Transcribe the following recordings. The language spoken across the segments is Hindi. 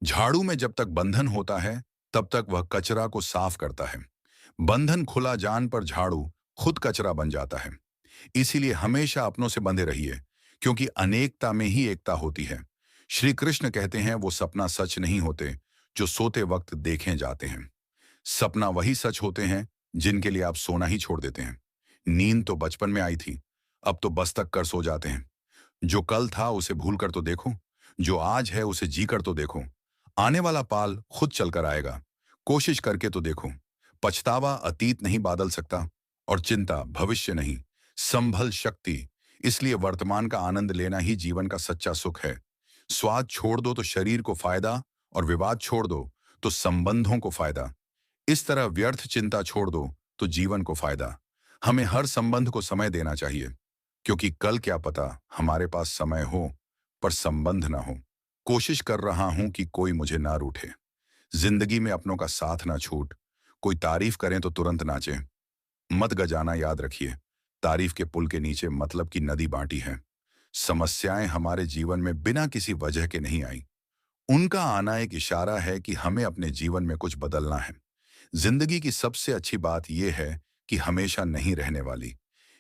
झाड़ू में जब तक बंधन होता है, तब तक वह कचरा को साफ करता है। बंधन खुला जान पर झाड़ू खुद कचरा बन जाता है। इसीलिए हमेशा अपनों से बंधे रहिए, क्योंकि अनेकता में ही एकता होती है। श्री कृष्ण कहते हैं वो सपना सच नहीं होते जो सोते वक्त देखे जाते हैं। सपना वही सच होते हैं जिनके लिए आप सोना ही छोड़ देते हैं। नींद तो बचपन में आई थी, अब तो बस तक कर सो जाते हैं। जो कल था उसे भूल कर तो देखो, जो आज है उसे जी कर तो देखो। आने वाला पाल खुद चलकर आएगा, कोशिश करके तो देखो। पछतावा अतीत नहीं बादल सकता, और चिंता भविष्य नहीं, संभल शक्ति। इसलिए वर्तमान का आनंद लेना ही जीवन का सच्चा सुख है। स्वाद छोड़ दो तो शरीर को फायदा, और विवाद छोड़ दो तो संबंधों को फायदा। इस तरह व्यर्थ चिंता छोड़ दो तो जीवन को फायदा। हमें हर संबंध को समय देना चाहिए, क्योंकि कल क्या पता हमारे पास समय हो पर संबंध ना हो। कोशिश कर रहा हूं कि कोई मुझे ना रूठे, जिंदगी में अपनों का साथ ना छूट। कोई तारीफ करें तो तुरंत नाचे, मत गजाना याद रखिए। तारीफ के पुल के नीचे मतलब की नदी बांटी है। समस्याएं हमारे जीवन में बिना किसी वजह के नहीं आई, उनका आना एक इशारा है कि हमें अपने जीवन में कुछ बदलना है। जिंदगी की सबसे अच्छी बात यह है कि हमेशा नहीं रहने वाली।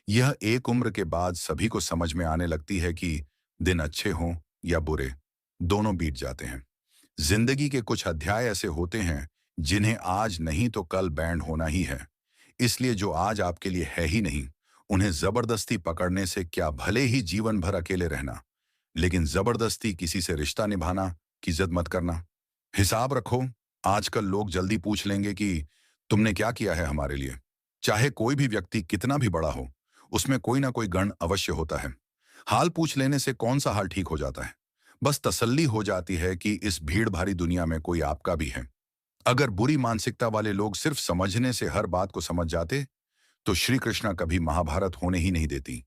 यह एक उम्र के बाद सभी को समझ में आने लगती है कि दिन अच्छे हों या बुरे, दोनों बीत जाते हैं। जिंदगी के कुछ अध्याय ऐसे होते हैं जिन्हें आज नहीं तो कल बैंड होना ही है। इसलिए जो आज आपके लिए है ही नहीं, उन्हें जबरदस्ती पकड़ने से क्या, भले ही जीवन भर अकेले रहना, लेकिन जबरदस्ती किसी से रिश्ता निभाना की जिद मत करना। हिसाब रखो, आजकल लोग जल्दी पूछ लेंगे कि तुमने क्या किया है हमारे लिए। चाहे कोई भी व्यक्ति कितना भी बड़ा हो, उसमें कोई ना कोई गण अवश्य होता है। हाल पूछ लेने से कौन सा हाल ठीक हो जाता है। बस तसल्ली हो जाती है कि इस भीड़ भारी दुनिया में कोई आपका भी है। अगर बुरी मानसिकता वाले लोग सिर्फ समझने से हर बात को समझ जाते, तो श्री कृष्णा कभी महाभारत होने ही नहीं देती।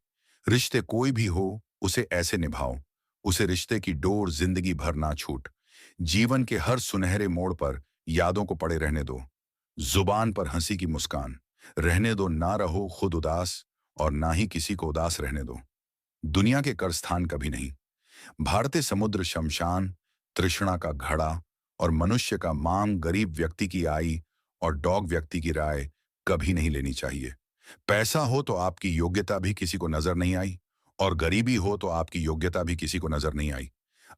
रिश्ते कोई भी हो, उसे ऐसे निभाओ, उसे रिश्ते की डोर जिंदगी भर ना छूट। जीवन के हर सुनहरे मोड़ पर यादों को पड़े रहने दो। जुबान पर हंसी की मुस्कान रहने दो, ना रहो खुद उदास, और ना ही किसी को उदास रहने दो। दुनिया के कर स्थान कभी नहीं। भारतीय समुद्र शमशान, तृष्णा का घड़ा, और मनुष्य का मांग गरीब व्यक्ति की आई, और डॉग व्यक्ति की राय कभी नहीं लेनी चाहिए। पैसा हो तो आपकी योग्यता भी किसी को नजर नहीं आई, और गरीबी हो तो आपकी योग्यता भी किसी को नजर नहीं आई।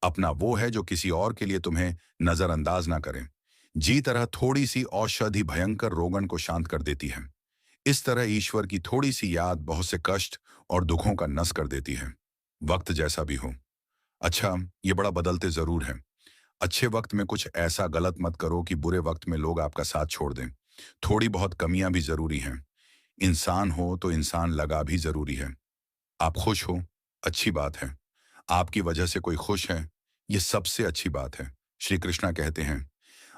अपना वो है जो किसी और के लिए तुम्हें नजरअंदाज ना करें। जी तरह थोड़ी सी औषधि भयंकर रोगन को शांत कर देती है। इस तरह ईश्वर की थोड़ी सी याद बहुत से कष्ट और दुखों का नस कर देती है। वक्त जैसा भी हो। अच्छा, ये बड़ा बदलते जरूर है। अच्छे वक्त में कुछ ऐसा गलत मत करो कि बुरे वक्त में लोग आपका साथ छोड़ दें। थोड़ी बहुत कमियां भी जरूरी हैं। इंसान हो तो इंसान लगा भी जरूरी है। आप खुश हो, अच्छी बात है। आपकी वजह से कोई खुश है, ये सबसे अच्छी बात है। श्री कृष्णा कहते हैं,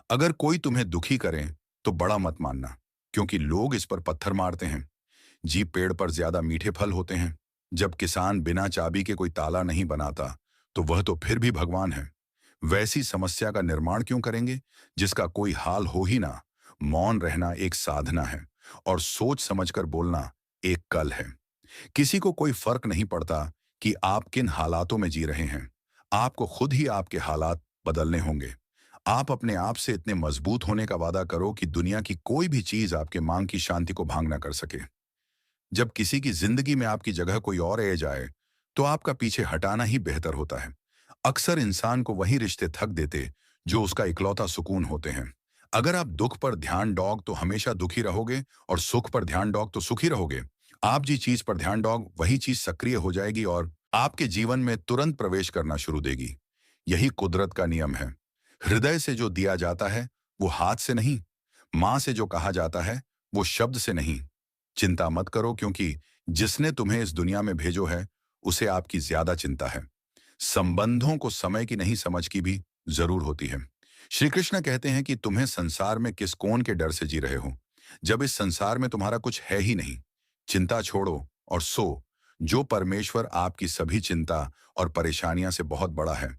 अगर कोई तुम्हें दुखी करे तो बड़ा मत मानना, क्योंकि लोग इस पर पत्थर मारते हैं। जी पेड़ पर ज्यादा मीठे फल होते हैं। जब किसान बिना चाबी के कोई ताला नहीं बनाता, तो वह तो फिर भी भगवान है। वैसी समस्या का निर्माण क्यों करेंगे जिसका कोई हाल हो ही ना। मौन रहना एक साधना है, और सोच समझकर बोलना एक कल है। किसी को कोई फर्क नहीं पड़ता कि आप किन हालातों में जी रहे हैं। आपको खुद ही आपके हालात बदलने होंगे। आप अपने आप से इतने मजबूत होने का वादा करो कि दुनिया की कोई भी चीज आपके मांग की शांति को भांग ना कर सके। जब किसी की जिंदगी में आपकी जगह कोई और रह जाए, तो आपका पीछे हटाना ही बेहतर होता है। अक्सर इंसान को वही रिश्ते थक देते जो उसका इकलौता सुकून होते हैं। अगर आप दुख पर ध्यान डॉग तो हमेशा दुखी रहोगे, और सुख पर ध्यान डॉग तो सुखी रहोगे। आप जी चीज पर ध्यान डॉग, वही चीज सक्रिय हो जाएगी और आपके जीवन में तुरंत प्रवेश करना शुरू देगी। यही कुदरत का नियम है। हृदय से जो दिया जाता है वो हाथ से नहीं, मां से जो कहा जाता है वो शब्द से नहीं। चिंता मत करो, क्योंकि जिसने तुम्हें इस दुनिया में भेजो है उसे आपकी ज्यादा चिंता है। संबंधों को समय की नहीं, समझ की भी जरूर होती है। श्री कृष्ण कहते हैं कि तुम्हें संसार में किस कौन के डर से जी रहे हो, जब इस संसार में तुम्हारा कुछ है ही नहीं। चिंता छोड़ो और सो, जो परमेश्वर आपकी सभी चिंता और परेशानियां से बहुत बड़ा है।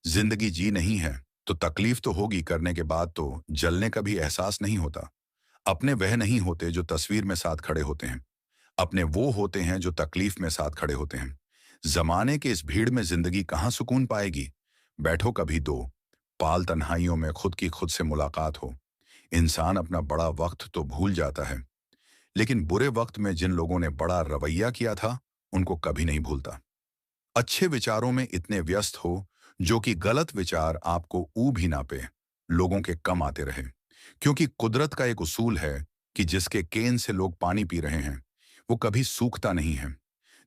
जिंदगी जी नहीं है तो तकलीफ तो होगी, करने के बाद तो जलने का भी एहसास नहीं होता। अपने वह नहीं होते जो तस्वीर में साथ खड़े होते हैं, अपने वो होते हैं जो तकलीफ में साथ खड़े होते हैं। जमाने के इस भीड़ में जिंदगी कहाँ सुकून पाएगी। बैठो कभी दो पाल तन्हाइयों में खुद की खुद से मुलाकात हो। इंसान अपना बड़ा वक्त तो भूल जाता है, लेकिन बुरे वक्त में जिन लोगों ने बड़ा रवैया किया था, उनको कभी नहीं भूलता। अच्छे विचारों में इतने व्यस्त हो, जो कि गलत विचार आपको ऊ भी ना पे, लोगों के कम आते रहे। क्योंकि कुदरत का एक उसूल है कि जिसके केन से लोग पानी पी रहे हैं, वो कभी सूखता नहीं है।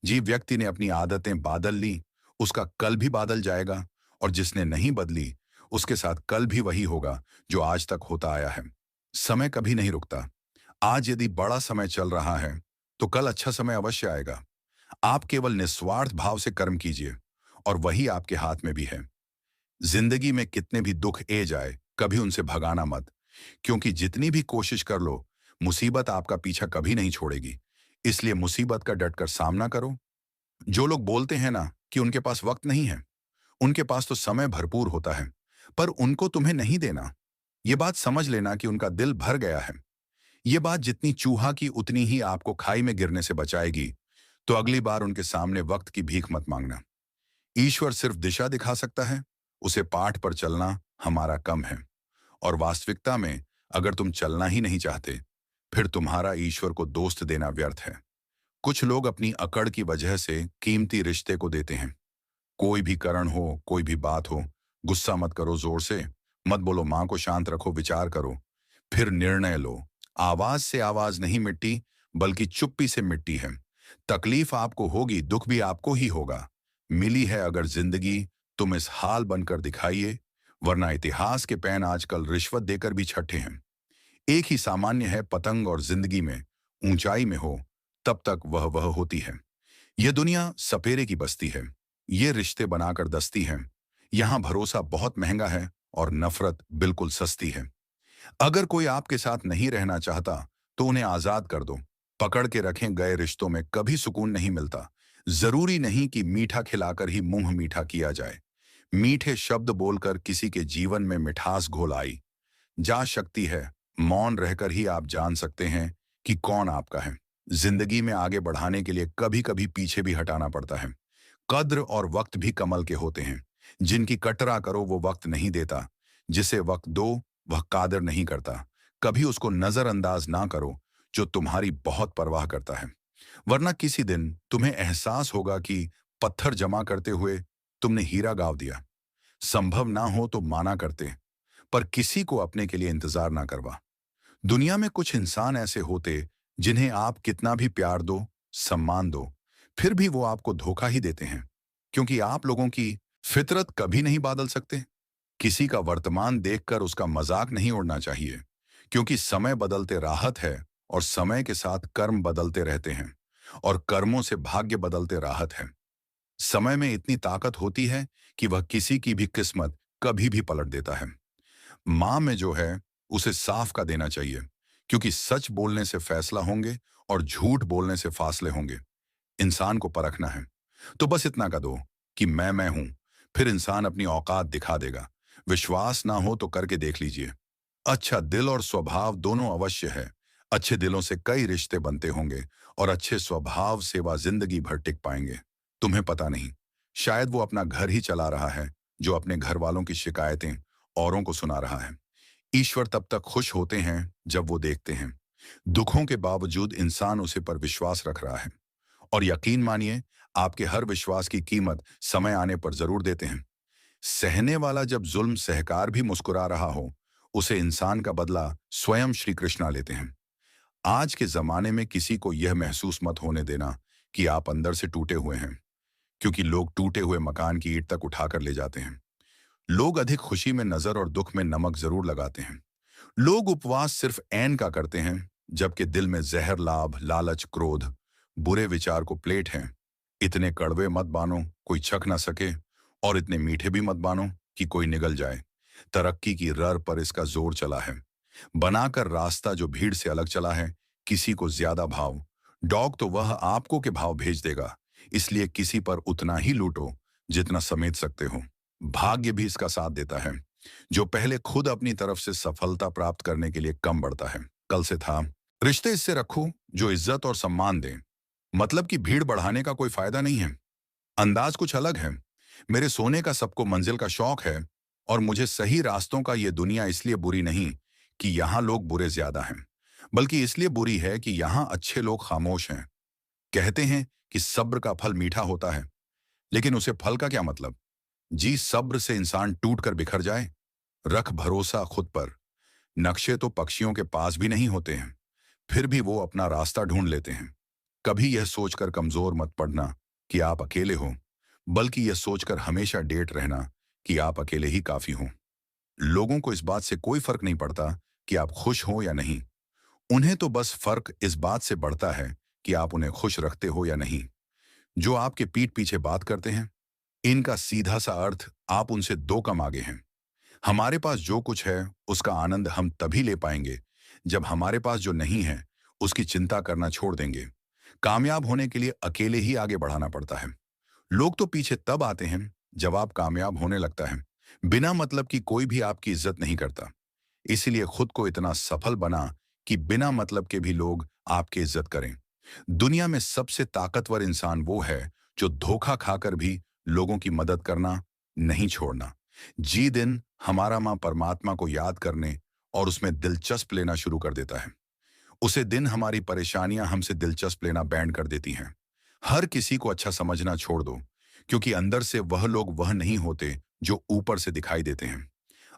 जी व्यक्ति ने अपनी आदतें बादल ली, उसका कल भी बादल जाएगा, और जिसने नहीं बदली, उसके साथ कल भी वही होगा जो आज तक होता आया है। समय कभी नहीं रुकता। आज यदि बड़ा समय चल रहा है, तो कल अच्छा समय अवश्य आएगा। आप केवल निस्वार्थ भाव से कर्म कीजिए, और वही आपके हाथ में भी है। जिंदगी में कितने भी दुख ए जाए, कभी उनसे भगाना मत, क्योंकि जितनी भी कोशिश कर लो, मुसीबत आपका पीछा कभी नहीं छोड़ेगी। इसलिए मुसीबत का डटकर सामना करो। जो लोग बोलते हैं ना कि उनके पास वक्त नहीं है, उनके पास तो समय भरपूर होता है, पर उनको तुम्हें नहीं देना। ये बात समझ लेना कि उनका दिल भर गया है। ये बात जितनी चूहा की उतनी ही आपको खाई में गिरने से बचाएगी। तो अगली बार उनके सामने वक्त की भीख मत मांगना। ईश्वर सिर्फ दिशा दिखा सकता है, उसे पाठ पर चलना हमारा कम है। और वास्तविकता में अगर तुम चलना ही नहीं चाहते, फिर तुम्हारा ईश्वर को दोस्त देना व्यर्थ है। कुछ लोग अपनी अकड़ की वजह से कीमती रिश्ते को देते हैं। कोई भी कारण हो, कोई भी बात हो, गुस्सा मत करो जोर से, मत बोलो, मां को शांत रखो, विचार करो, फिर निर्णय लो। आवाज से आवाज नहीं मिटती, बल्कि चुप्पी से मिटती है। तकलीफ आपको होगी, दुख भी आपको ही होगा। मिली है अगर जिंदगी, तुम इस हाल बनकर दिखाइए, वरना इतिहास के पेन आजकल रिश्वत देकर भी छठे हैं। एक ही सामान्य है, पतंग और जिंदगी में ऊंचाई में हो, तब तक वह होती है। यह दुनिया सपेरे की बस्ती है। ये रिश्ते बनाकर दस्ती हैं। यहाँ भरोसा बहुत महंगा है और नफरत बिल्कुल सस्ती है। अगर कोई आपके साथ नहीं रहना चाहता, तो उन्हें आजाद कर दो। पकड़ के रखे गए रिश्तों में कभी सुकून नहीं मिलता। जरूरी नहीं कि मीठा खिलाकर ही मुंह मीठा किया जाए। मीठे शब्द बोलकर किसी के जीवन में मिठास घोल आई जा सकती है। मौन रहकर ही आप जान सकते हैं कि कौन आपका है। जिंदगी में आगे बढ़ाने के लिए कभी कभी पीछे भी हटाना पड़ता है। कद्र और वक्त भी कमल के होते हैं। जिनकी कटरा करो वो वक्त नहीं देता, जिसे वक्त दो वह कादर नहीं करता। कभी उसको नजरअंदाज ना करो जो तुम्हारी बहुत परवाह करता है, वरना किसी दिन तुम्हें एहसास होगा कि पत्थर जमा करते हुए तुमने हीरा गाव दिया। संभव ना हो तो माना करते, पर किसी को अपने के लिए इंतजार ना करवा। दुनिया में कुछ इंसान ऐसे होते जिन्हें आप कितना भी प्यार दो, सम्मान दो, फिर भी वो आपको धोखा ही देते हैं, क्योंकि आप लोगों की फितरत कभी नहीं बदल सकते। किसी का वर्तमान देखकर उसका मजाक नहीं उड़ना चाहिए, क्योंकि समय बदलते राहत है, और समय के साथ कर्म बदलते रहते हैं, और कर्मों से भाग्य बदलते राहत है। समय में इतनी ताकत होती है कि वह किसी की भी किस्मत कभी भी पलट देता है। माँ में जो है, उसे साफ का देना चाहिए, क्योंकि सच बोलने से फैसला होंगे और झूठ बोलने से फासले होंगे। इंसान को परखना है, तो बस इतना का दो कि मैं हूं, फिर इंसान अपनी औकात दिखा देगा। विश्वास ना हो तो करके देख लीजिए। अच्छा दिल और स्वभाव दोनों अवश्य है। अच्छे दिलों से कई रिश्ते बनते होंगे, और अच्छे स्वभाव से वह जिंदगी भर टिक पाएंगे। तुम्हें पता नहीं, शायद वो अपना घर ही चला रहा है, जो अपने घर वालों की शिकायतें औरों को सुना रहा है। ईश्वर तब तक खुश होते हैं जब वो देखते हैं दुखों के बावजूद इंसान उसे पर विश्वास रख रहा है। और यकीन मानिए, आपके हर विश्वास की कीमत समय आने पर जरूर देते हैं। सहने वाला जब जुल्म सहकार भी मुस्कुरा रहा हो, उसे इंसान का बदला स्वयं श्री कृष्णा लेते हैं। आज के जमाने में किसी को यह महसूस मत होने देना कि आप अंदर से टूटे हुए हैं, क्योंकि लोग टूटे हुए मकान की ईंट तक उठाकर ले जाते हैं। लोग अधिक खुशी में नजर और दुख में नमक जरूर लगाते हैं। लोग उपवास सिर्फ ऐन का करते हैं, जबकि दिल में जहर, लाभ, लालच, क्रोध, बुरे विचार को प्लेट हैं। इतने कड़वे मत बानो कोई चख ना सके, और इतने मीठे भी मत बानो कि कोई निगल जाए। तरक्की की रर पर इसका जोर चला है। बनाकर रास्ता जो भीड़ से अलग चला है, किसी को ज्यादा भाव डॉग तो वह आपको के भाव भेज देगा। इसलिए किसी पर उतना ही लूटो जितना समेट सकते हो। भाग्य भी इसका साथ देता है, जो पहले खुद अपनी तरफ से सफलता प्राप्त करने के लिए कम बढ़ता है। कल से था, रिश्ते इससे रखो जो इज्जत और सम्मान दें। मतलब कि भीड़ बढ़ाने का कोई फायदा नहीं है। अंदाज कुछ अलग है। मेरे सोने का सबको मंजिल का शौक है, और मुझे सही रास्तों का ये दुनिया इसलिए बुरी नहीं कि यहाँ लोग बुरे ज्यादा हैं, बल्कि इसलिए बुरी है कि यहाँ अच्छे लोग खामोश हैं। कहते हैं कि सब्र का फल मीठा होता है, लेकिन उसे फल का क्या मतलब? जी, सब्र से इंसान टूट कर बिखर जाए। रख भरोसा खुद पर। नक्शे तो पक्षियों के पास भी नहीं होते हैं, फिर भी वो अपना रास्ता ढूंढ लेते हैं। कभी यह सोचकर कमजोर मत पड़ना कि आप अकेले हो, बल्कि यह सोचकर हमेशा डेट रहना कि आप अकेले ही काफी हो। लोगों को इस बात से कोई फर्क नहीं पड़ता कि आप खुश हो या नहीं। उन्हें तो बस फर्क इस बात से पड़ता है कि आप उन्हें खुश रखते हो या नहीं। जो आपके पीठ पीछे बात करते हैं, इनका सीधा सा अर्थ आप उनसे दो कम आगे हैं। हमारे पास जो कुछ है उसका आनंद हम तभी ले पाएंगे जब हमारे पास जो नहीं है उसकी चिंता करना छोड़ देंगे। कामयाब होने के लिए अकेले ही आगे बढ़ाना पड़ता है। लोग तो पीछे तब आते हैं जब आप कामयाब होने लगता है। बिना मतलब की कोई भी आपकी इज्जत नहीं करता। इसीलिए खुद को इतना सफल बना कि बिना मतलब के भी लोग आपकी इज्जत करें। दुनिया में सबसे ताकतवर इंसान वो है जो धोखा खाकर भी लोगों की मदद करना नहीं छोड़ना। जी दिन हमारा माँ परमात्मा को याद करने और उसमें दिलचस्प लेना शुरू कर देता है, उसे दिन हमारी परेशानियां हमसे दिलचस्प लेना बैंड कर देती हैं। हर किसी को अच्छा समझना छोड़ दो, क्योंकि अंदर से वह लोग वह नहीं होते जो ऊपर से दिखाई देते हैं।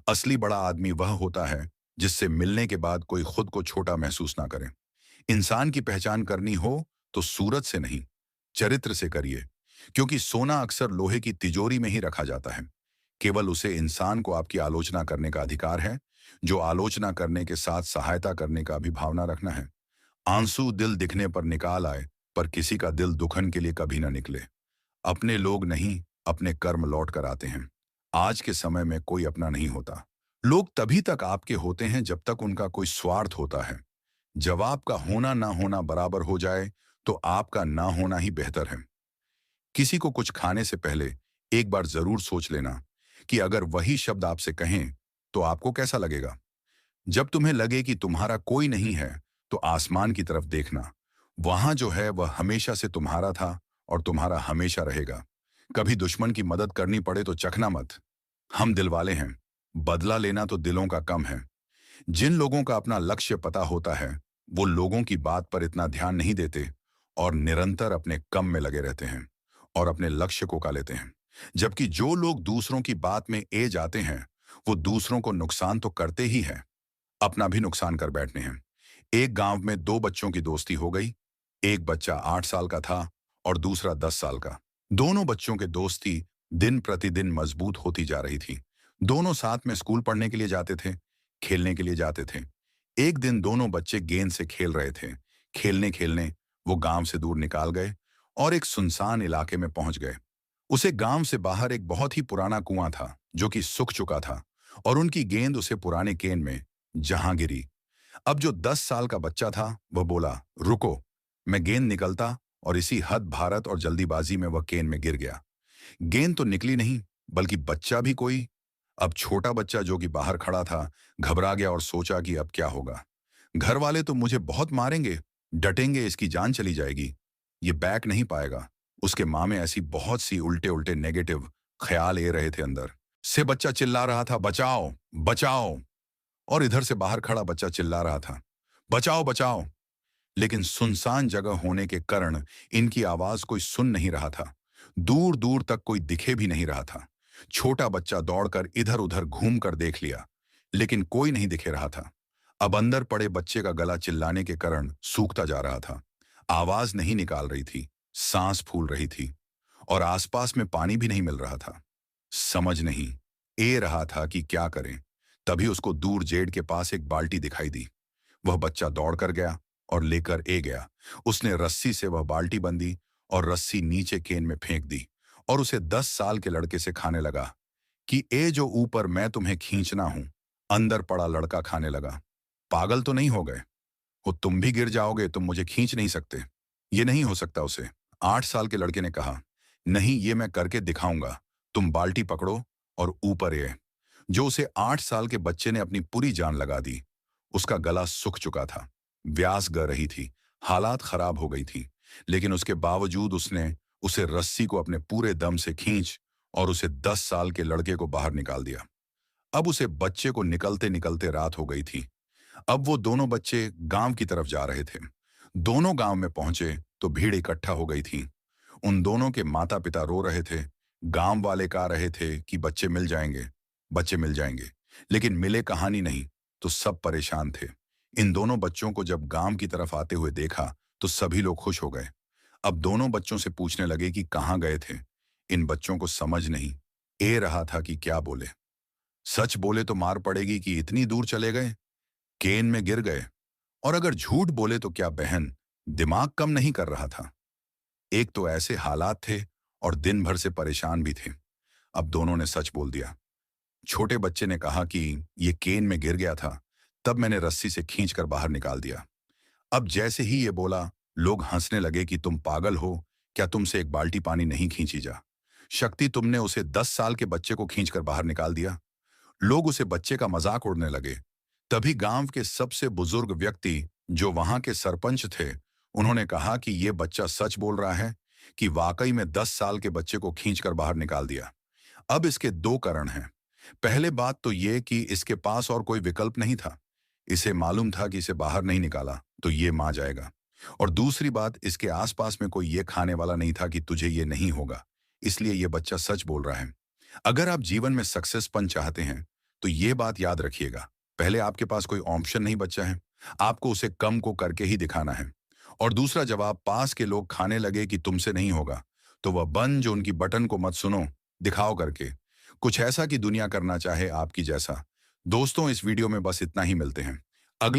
असली बड़ा आदमी वह होता है जिससे मिलने के बाद कोई खुद को छोटा महसूस ना करे। इंसान की पहचान करनी हो तो सूरत से नहीं, चरित्र से करिए, क्योंकि सोना अक्सर लोहे की तिजोरी में ही रखा जाता है। केवल उसे इंसान को आपकी आलोचना करने का अधिकार है जो आलोचना करने के साथ सहायता करने का भी भावना रखना है। आंसू दिल दिखने पर निकाल आए, पर किसी का दिल दुखन के लिए कभी ना निकले। अपने लोग नहीं, अपने कर्म लौट कर आते हैं। आज के समय में कोई अपना नहीं होता। लोग तभी तक आपके होते हैं जब तक उनका कोई स्वार्थ होता है। जब आपका होना ना होना बराबर हो जाए तो आपका ना होना ही बेहतर है। किसी को कुछ खाने से पहले एक बार जरूर सोच लेना कि अगर वही शब्द आपसे कहें तो आपको कैसा लगेगा। जब तुम्हें लगे कि तुम्हारा कोई नहीं है तो आसमान की तरफ देखना। वहां जो है वह हमेशा से तुम्हारा था और तुम्हारा हमेशा रहेगा। कभी दुश्मन की मदद करनी पड़े तो चखना मत। हम दिलवाले हैं, बदला लेना तो दिलों का कम है। जिन लोगों का अपना लक्ष्य पता होता है वो लोगों की बात पर इतना ध्यान नहीं देते और निरंतर अपने कम में लगे रहते हैं और अपने लक्ष्य को का लेते हैं। जबकि जो लोग दूसरों की बात में ए जाते हैं वो दूसरों को नुकसान तो करते ही हैं, अपना भी नुकसान कर बैठने हैं। एक गांव में दो बच्चों की दोस्ती हो गई। एक बच्चा 8 साल का था और दूसरा 10 साल का। दोनों बच्चों की दोस्ती दिन प्रतिदिन मजबूत होती जा रही थी। दोनों साथ में स्कूल पढ़ने के लिए जाते थे, खेलने के लिए जाते थे। एक दिन दोनों बच्चे गेंद से खेल रहे थे। खेलने खेलने वो गांव से दूर निकाल गए और एक सुनसान इलाके में पहुंच गए। उसे गांव से बाहर एक बहुत ही पुराना कुआं था जो कि सूख चुका था और उनकी गेंद उसे पुराने केन में जहां गिरी। अब जो 10 साल का बच्चा था वह बोला, रुको। मैं गेंद निकलता और इसी हद भारत और जल्दीबाजी में वह केन में गिर गया। गेंद तो निकली नहीं, बल्कि बच्चा भी कोई। अब छोटा बच्चा जो कि बाहर खड़ा था घबरा गया और सोचा कि अब क्या होगा। घर वाले तो मुझे बहुत मारेंगे, डटेंगे, इसकी जान चली जाएगी, ये बैक नहीं पाएगा। उसके माँ में ऐसी बहुत सी उल्टे उल्टे नेगेटिव ख्याल ए रहे थे अंदर से। बच्चा चिल्ला रहा था, बचाओ बचाओ। और इधर से बाहर खड़ा बच्चा चिल्ला रहा था, बचाओ बचाओ। लेकिन सुनसान जगह होने के कारण इनकी आवाज कोई सुन नहीं रहा था। दूर दूर तक कोई दिखे भी नहीं रहा था। छोटा बच्चा दौड़कर इधर उधर घूम कर देख लिया, लेकिन कोई नहीं दिखे रहा था। अब अंदर पड़े बच्चे का गला चिल्लाने के कारण सूखता जा रहा था। आवाज नहीं निकाल रही थी, सांस फूल रही थी और आसपास में पानी भी नहीं मिल रहा था। समझ नहीं ए रहा था कि क्या करें। तभी उसको दूर जेड के पास एक बाल्टी दिखाई दी। वह बच्चा दौड़कर गया और लेकर ए गया। उसने रस्सी से वह बाल्टी बंधी और रस्सी नीचे केन में फेंक दी और उसे 10 साल के लड़के से खाने लगा कि ए जो ऊपर मैं तुम्हें खींचना हूं। अंदर पड़ा लड़का खाने लगा, पागल तो नहीं हो गए वो, तुम भी गिर जाओगे, तुम मुझे खींच नहीं सकते। ये नहीं हो सकता उसे। 8 साल के लड़के ने कहा, नहीं, ये मैं करके दिखाऊंगा। तुम बाल्टी पकड़ो और ऊपर ए। जो उसे 8 साल के बच्चे ने अपनी पूरी जान लगा दी। उसका गला सूख चुका था, व्यास ग रही थी, हालात खराब हो गई थी, लेकिन उसके बावजूद उसने उसे रस्सी को अपने पूरे दम से खींच और उसे 10 साल के लड़के को बाहर निकाल दिया। अब उसे बच्चे को निकलते निकलते रात हो गई थी। अब वो दोनों बच्चे गांव की तरफ जा रहे थे। दोनों गांव में पहुंचे तो भीड़ इकट्ठा हो गई थी। उन दोनों के माता पिता रो रहे थे। गांव वाले कह रहे थे कि बच्चे मिल जाएंगे, बच्चे मिल जाएंगे। लेकिन मिले कहानी नहीं। तो सब परेशान थे। इन दोनों बच्चों को जब गांव की तरफ आते हुए देखा तो सभी लोग खुश हो गए। अब दोनों बच्चों से पूछने लगे कि कहाँ गए थे। इन बच्चों को समझ नहीं ए रहा था कि क्या बोले। सच बोले तो मार पड़ेगी कि इतनी दूर चले गए, केन में गिर गए। और अगर झूठ बोले तो क्या बहन दिमाग कम नहीं कर रहा था। एक तो ऐसे हालात थे और दिन भर से परेशान भी थे। अब दोनों ने सच बोल दिया। छोटे बच्चे ने कहा कि ये केन में गिर गया था, तब मैंने रस्सी से खींचकर बाहर निकाल दिया। अब जैसे ही ये बोला, लोग हंसने लगे कि तुम पागल हो, क्या तुमसे एक बाल्टी पानी नहीं खींची जा। शक्ति, तुमने उसे 10 साल के बच्चे को खींचकर बाहर निकाल दिया। लोग उसे बच्चे का मजाक उड़ने लगे। तभी गांव के सबसे बुजुर्ग व्यक्ति, जो वहां के सरपंच थे, उन्होंने कहा कि यह बच्चा सच बोल रहा है कि वाकई में 10 साल के बच्चे को खींचकर बाहर निकाल दिया। अब इसके दो कारण हैं। पहले बात तो ये कि इसके पास और कोई विकल्प नहीं था। इसे मालूम था कि इसे बाहर नहीं निकाला तो ये मार जाएगा। और दूसरी बात, इसके आसपास में कोई ये खाने वाला नहीं था कि तुझे ये नहीं होगा। इसलिए ये बच्चा सच बोल रहा है। अगर आप जीवन में सक्सेस पन चाहते हैं तो ये बात याद रखिएगा। पहले आपके पास कोई ऑप्शन नहीं बचा है। आपको उसे कम को करके ही दिखाना है। और दूसरा, जवाब पास के लोग खाने लगे कि तुमसे नहीं होगा, तो वह बन जो उनकी बटन को मत सुनो, दिखाओ करके। कुछ ऐसा कि दुनिया करना चाहे आपकी जैसा। दोस्तों, इस वीडियो में बस इतना ही। मिलते हैं